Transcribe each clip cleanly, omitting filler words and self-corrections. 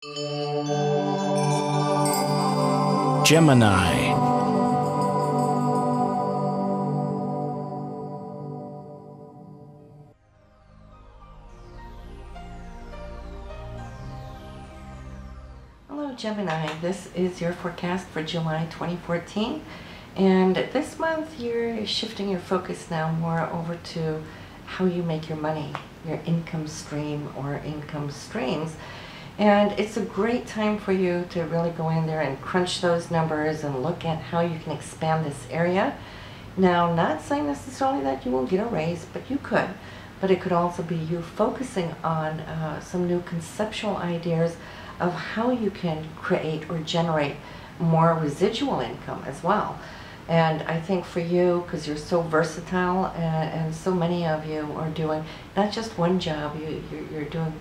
Gemini. Hello Gemini, this is your forecast for July 2014, and this month you're shifting your focus now more over to how you make your money, your income stream or income streams. And it's a great time for you to really go in there and crunch those numbers and look at how you can expand this area. Now, not saying necessarily that you will get a raise, but you could. But it could also be you focusing on some new conceptual ideas of how you can create or generate more residual income as well. And I think for you, because you're so versatile and so many of you are doing not just one job, you're doing,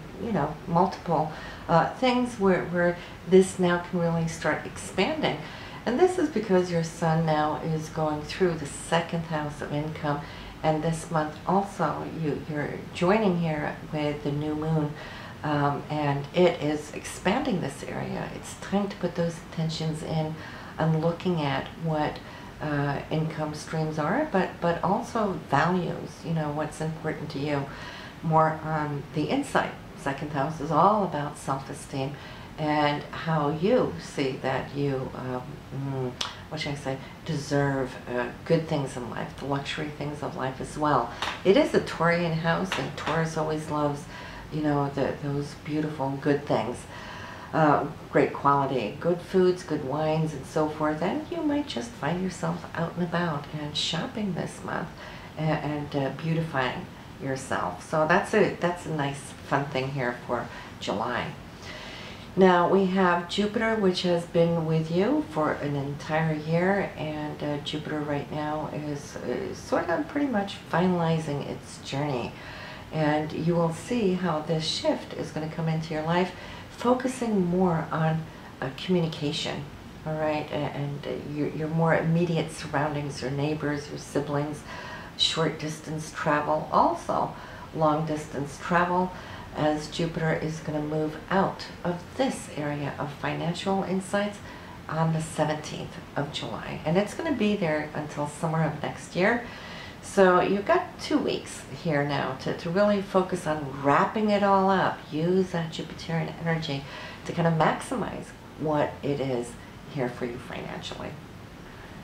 multiple things where this now can really start expanding. And this is because your sun now is going through the second house of income, and this month also you're joining here with the new moon, and it is expanding this area. It's time to put those intentions in on looking at what income streams are, but also values, what's important to you, more on the inside. Second house is all about self-esteem and how you see that you, what should I say, deserve good things in life, the luxury things of life as well. It is a Taurian house, and Taurus always loves, those beautiful, good things. Great quality, good foods, good wines, and so forth. And you might just find yourself out and about and shopping this month and beautifying yourself. So that's a nice, fun thing here for July. Now we have Jupiter, which has been with you for an entire year, and Jupiter right now is sort of pretty much finalizing its journey. And you will see how this shift is going to come into your life, focusing more on communication, all right, and your more immediate surroundings, your neighbors, your siblings, short distance travel, also long distance travel, as Jupiter is going to move out of this area of financial insights on the 17th of July. And it's going to be there until summer of next year. So you've got 2 weeks here now to really focus on wrapping it all up. Use that Jupiterian energy to kind of maximize what it is here for you financially.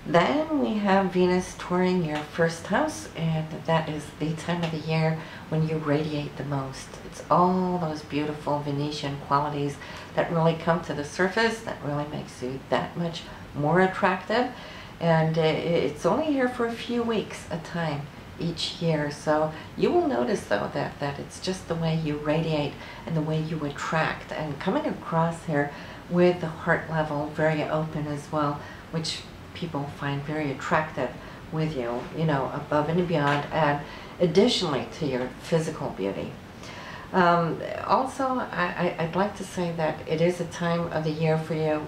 Then we have Venus touring your first house, and that is the time of the year when you radiate the most. It's all those beautiful Venetian qualities that really come to the surface, that really makes you that much more attractive. And it's only here for a few weeks a time each year. So you will notice though that it's just the way you radiate and the way you attract, and coming across here with the heart level very open as well, which people find very attractive with you, above and beyond, and additionally to your physical beauty. Also, I'd like to say that it is a time of the year for you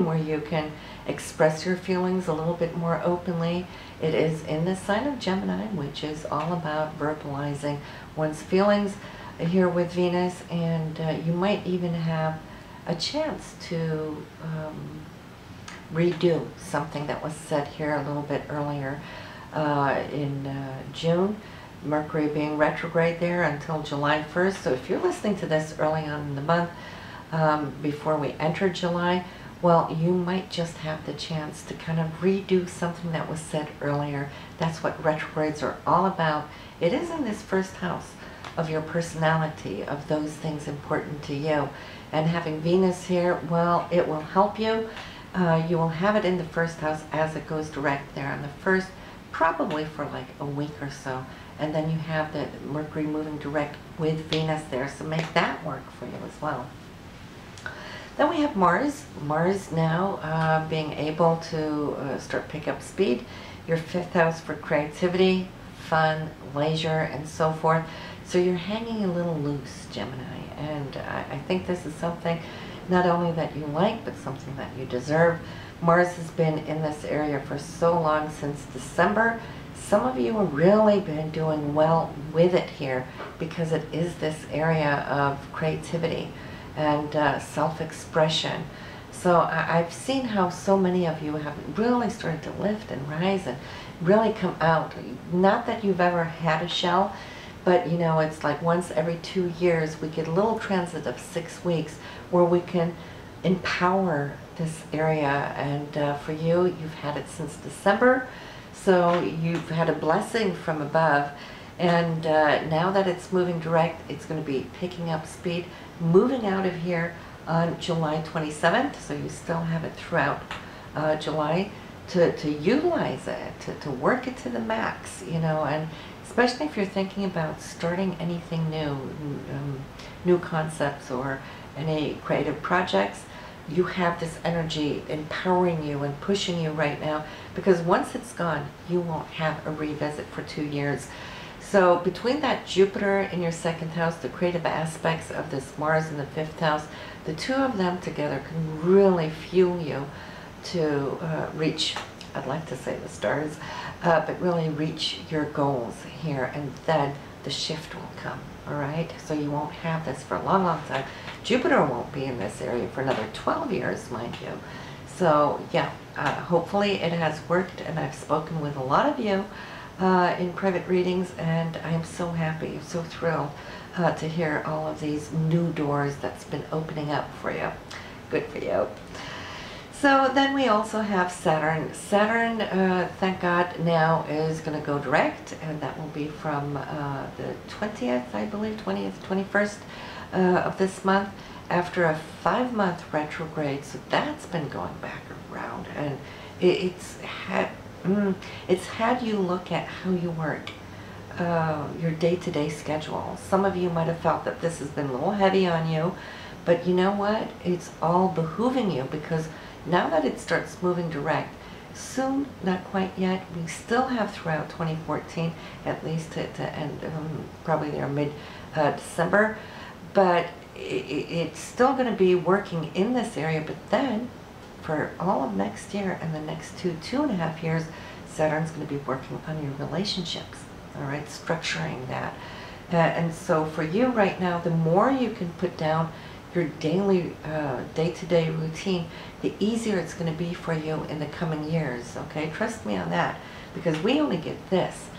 where you can express your feelings a little bit more openly. It is in the sign of Gemini, which is all about verbalizing one's feelings here with Venus, and you might even have a chance to redo something that was said here a little bit earlier in June. Mercury being retrograde there until July 1st. So if you're listening to this early on in the month, before we enter July, well, you might just have the chance to kind of redo something that was said earlier. That's what retrogrades are all about. It is in this first house of your personality, of those things important to you. And having Venus here, well, it will help you. You will have it in the first house as it goes direct there on the first, probably for like a week or so. And then you have the Mercury moving direct with Venus there, so make that work for you as well. Then we have Mars. Mars now being able to start pick up speed. Your fifth house for creativity, fun, leisure, and so forth. So you're hanging a little loose, Gemini. And I think this is something not only that you like, but something that you deserve. Mars has been in this area for so long, since December. Some of you have really been doing well with it here because it is this area of creativity and self-expression. So I've seen how so many of you have really started to lift and rise and really come out. Not that you've ever had a shell, but you know, it's like once every 2 years we get a little transit of 6 weeks where we can empower this area. And for you, you've had it since December, so you've had a blessing from above. And now that it's moving direct, it's going to be picking up speed, moving out of here on July 27th, so you still have it throughout July to utilize it, to work it to the max, you know, and especially if you're thinking about starting anything new, new concepts or any creative projects. You have this energy empowering you and pushing you right now, because once it's gone, you won't have a revisit for 2 years. So between that Jupiter in your 2nd house, the creative aspects of this Mars in the 5th house, the two of them together can really fuel you to reach, I'd like to say the stars, but really reach your goals here, and then the shift will come, all right? So you won't have this for a long, long time. Jupiter won't be in this area for another 12 years, mind you. So yeah, hopefully it has worked, and I've spoken with a lot of you in private readings, and I'm so happy, so thrilled to hear all of these new doors that's been opening up for you. Good for you. So then we also have Saturn. Saturn, thank God, now is going to go direct, and that will be from the 20th, I believe, 20th, 21st of this month, after a 5-month retrograde. So that's been going back around, and it's had you look at how you work, your day-to-day schedule. Some of you might have felt that this has been a little heavy on you, but you know what? It's all behooving you, because now that it starts moving direct, soon, not quite yet, we still have throughout 2014, at least to end, probably there mid-December, but it's still going to be working in this area. But then, for all of next year and the next 2.5 years, Saturn's going to be working on your relationships, all right, structuring that. And so for you right now, the more you can put down your daily, day-to-day routine, the easier it's going to be for you in the coming years, okay? Trust me on that, because we only get this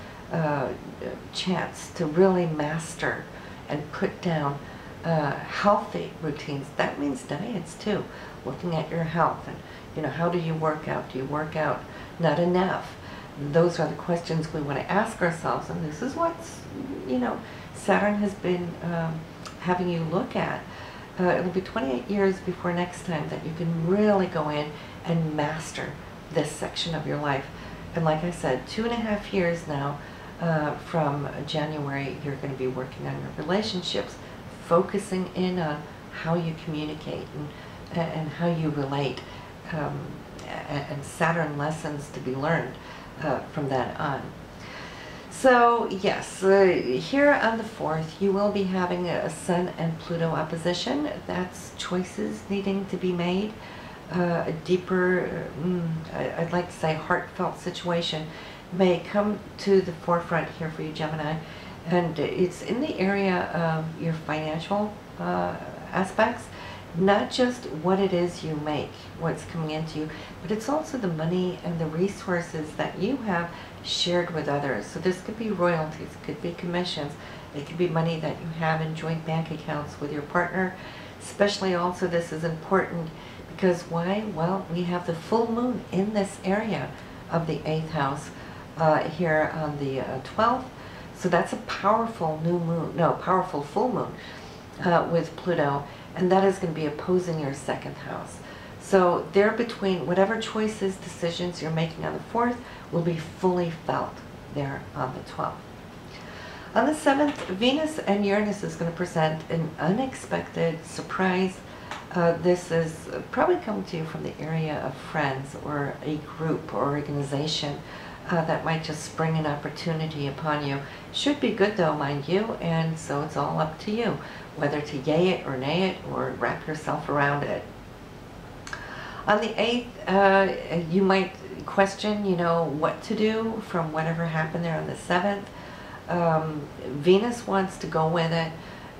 chance to really master and put down healthy routines. That means diets too, looking at your health, and you know, how do you work out? Do you work out not enough? Those are the questions we want to ask ourselves, and this is what's, you know, Saturn has been having you look at. It'll be 28 years before next time that you can really go in and master this section of your life. And like I said, 2.5 years now from January, you're going to be working on your relationships, focusing in on how you communicate and how you relate, and Saturn lessons to be learned from that on. So yes, here on the 4th, you will be having a Sun and Pluto opposition. That's choices needing to be made. A deeper, I'd like to say heartfelt situation may come to the forefront here for you, Gemini. And it's in the area of your financial aspects, not just what it is you make, what's coming into you, but it's also the money and the resources that you have shared with others. So this could be royalties, it could be commissions, it could be money that you have in joint bank accounts with your partner. Especially also this is important because why? Well, we have the full moon in this area of the 8th house here on the 12th. So that's a powerful new moon, no, powerful full moon with Pluto, and that is going to be opposing your 2nd house. So there between whatever choices, decisions you're making on the 4th will be fully felt there on the 12th. On the 7th, Venus and Uranus is going to present an unexpected surprise. This is probably coming to you from the area of friends or a group or organization that might just spring an opportunity upon you. Should be good though, mind you, and so it's all up to you whether to yay it or nay it or wrap yourself around it. On the 8th, you might question, you know, what to do from whatever happened there on the 7th. Venus wants to go with it.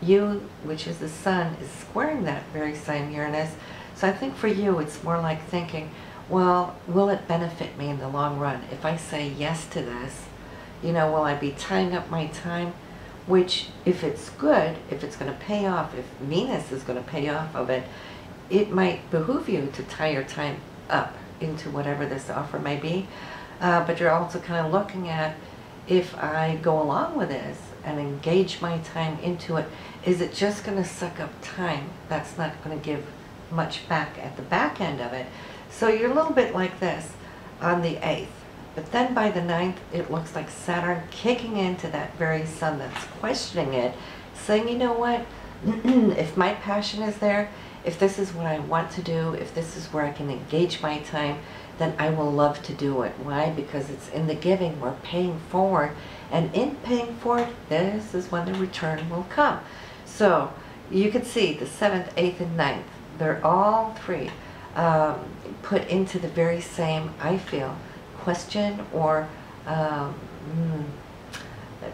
you, which is the sun, is squaring that very same Uranus. So I think for you, it's more like thinking, well, will it benefit me in the long run? If I say yes to this, you know, will I be tying up my time? Which, if it's good, if it's going to pay off, if Venus is going to pay off of it, it might behoove you to tie your time up into whatever this offer may be. But you're also kind of looking at, if I go along with this and engage my time into it, is it just going to suck up time? That's not going to give much back at the back end of it. So you're a little bit like this on the 8th. But then by the 9th, it looks like Saturn kicking into that very sun that's questioning it, saying, you know what, if my passion is there, if this is what I want to do, if this is where I can engage my time, then I will love to do it. Why? Because it's in the giving, we're paying forward, and in paying forward, this is when the return will come. So you can see the 7th, 8th, and 9th, they're all three put into the very same, I feel, question or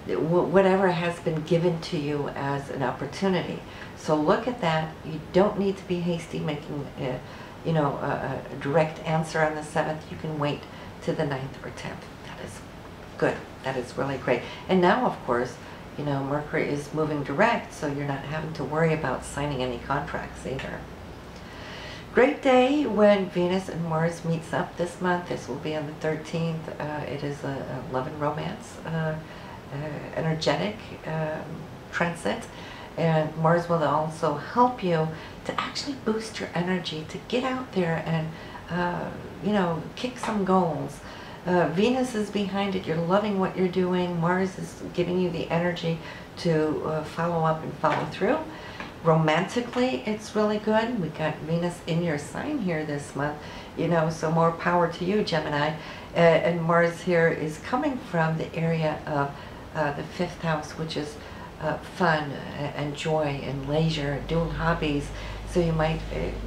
whatever has been given to you as an opportunity. So look at that. You don't need to be hasty making a direct answer on the 7th. You can wait to the 9th or 10th. That is good. That is really great. And now, of course, you know, Mercury is moving direct, so you're not having to worry about signing any contracts either. Great day when Venus and Mars meets up this month. This will be on the 13th. It is a love and romance, energetic transit. And Mars will also help you to actually boost your energy, to get out there and, you know, kick some goals. Venus is behind it. You're loving what you're doing. Mars is giving you the energy to follow up and follow through. Romantically, it's really good. We got Venus in your sign here this month, you know, so more power to you, Gemini. And Mars here is coming from the area of the 5th house, which is fun and joy and leisure, doing hobbies. So you might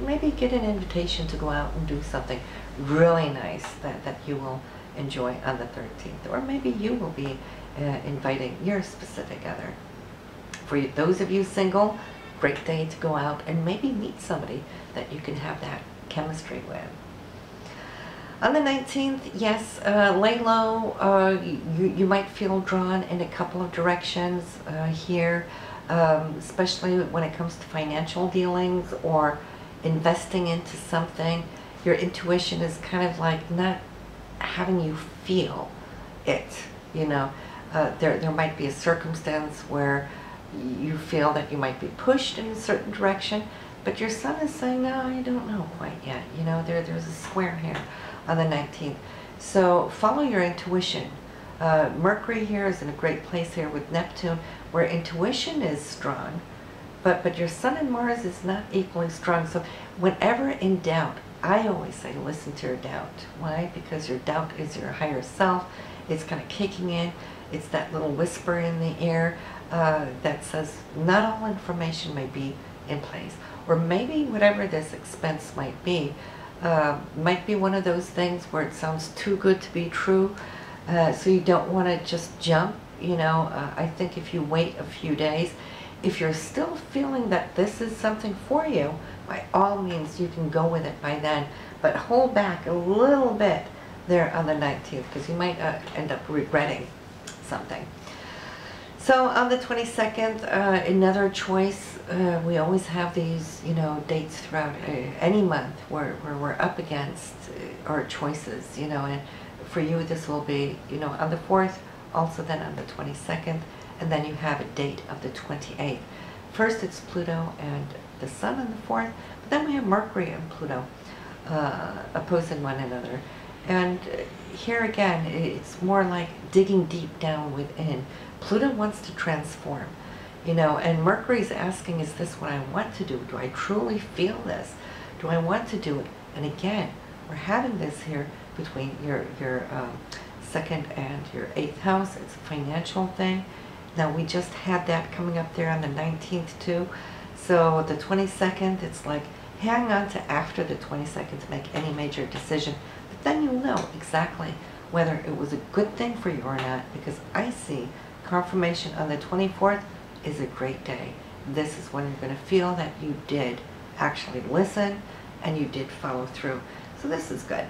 maybe get an invitation to go out and do something really nice that you will enjoy on the 13th. Or maybe you will be inviting your specific other. For those of you single, great day to go out and maybe meet somebody that you can have that chemistry with. On the 19th, yes, lay low. You might feel drawn in a couple of directions here, especially when it comes to financial dealings or investing into something. Your intuition is kind of like not having you feel it, you know. There might be a circumstance where you feel that you might be pushed in a certain direction, but your sun is saying, no, I don't know quite yet. You know, there's a square here on the 19th. So follow your intuition. Mercury here is in a great place here with Neptune, where intuition is strong, but your sun and Mars is not equally strong. So whenever in doubt, I always say listen to your doubt. Why? Because your doubt is your higher self. It's kind of kicking in. It's that little whisper in the air that says not all information may be in place. Or maybe whatever this expense might be one of those things where it sounds too good to be true, so you don't want to just jump, you know. I think if you wait a few days, if you're still feeling that this is something for you, by all means you can go with it by then, but hold back a little bit there on the 19th, because you might end up regretting something. So on the 22nd, another choice. We always have these, you know, dates throughout any month where we're up against our choices, you know, and for you this will be, you know, on the 4th, also then on the 22nd, and then you have a date of the 28th. First it's Pluto and the Sun on the 4th, but then we have Mercury and Pluto opposing one another. And here again, it's more like digging deep down within. Pluto wants to transform, you know, and Mercury's asking, is this what I want to do? Do I truly feel this? Do I want to do it? And again, we're having this here between your 2nd and your 8th house. It's a financial thing. Now we just had that coming up there on the 19th too. So the 22nd, it's like hang on to after the 22nd to make any major decision. But then you'll know exactly whether it was a good thing for you or not, because I see confirmation on the 24th is a great day. this is when you're going to feel that you did actually listen and you did follow through. So this is good.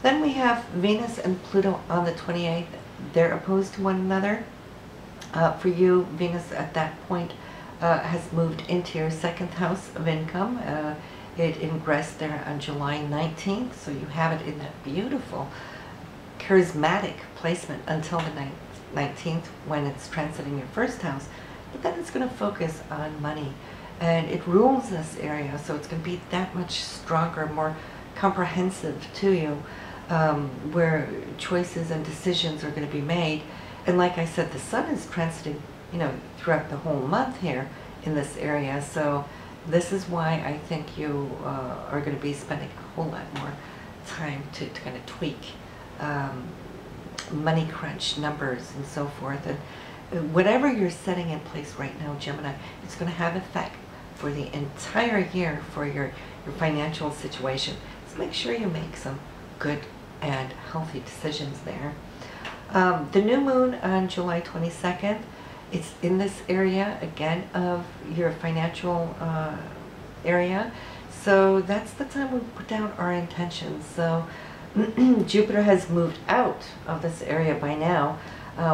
Then we have Venus and Pluto on the 28th. They're opposed to one another. For you, Venus at that point has moved into your second house of income. It ingressed there on July 19th, so you have it in that beautiful, charismatic placement until the 19th when it's transiting your first house. But then it's going to focus on money, and it rules this area, so it's going to be that much stronger, more comprehensive to you, where choices and decisions are going to be made. And like I said, the sun is transiting, you know, throughout the whole month here in this area, so this is why I think you are going to be spending a whole lot more time to kind of tweak money crunch numbers and so forth. And whatever you're setting in place right now, Gemini, it's going to have effect for the entire year for your financial situation. So make sure you make some good and healthy decisions there. The new moon on July 22nd, it's in this area again of your financial area. So that's the time we put down our intentions. So Jupiter has moved out of this area by now,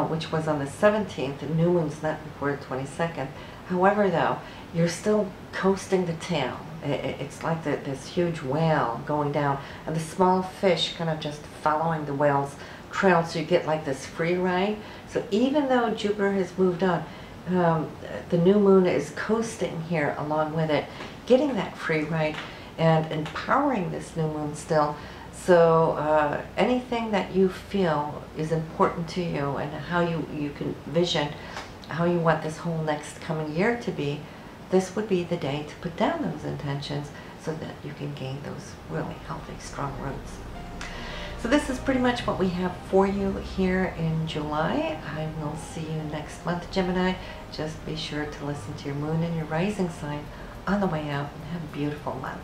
which was on the 17th. The new moon's not before the 22nd. However, though, you're still coasting the tail. It's like this huge whale going down, and the small fish kind of just following the whale's trail, so you get like this free ride. So even though Jupiter has moved on, the new moon is coasting here along with it, getting that free ride and empowering this new moon still. So anything that you feel is important to you and how you can vision how you want this whole next coming year to be, this would be the day to put down those intentions so that you can gain those really healthy, strong roots. So this is pretty much what we have for you here in July. I will see you next month, Gemini. Just be sure to listen to your moon and your rising sign on the way out, and have a beautiful month.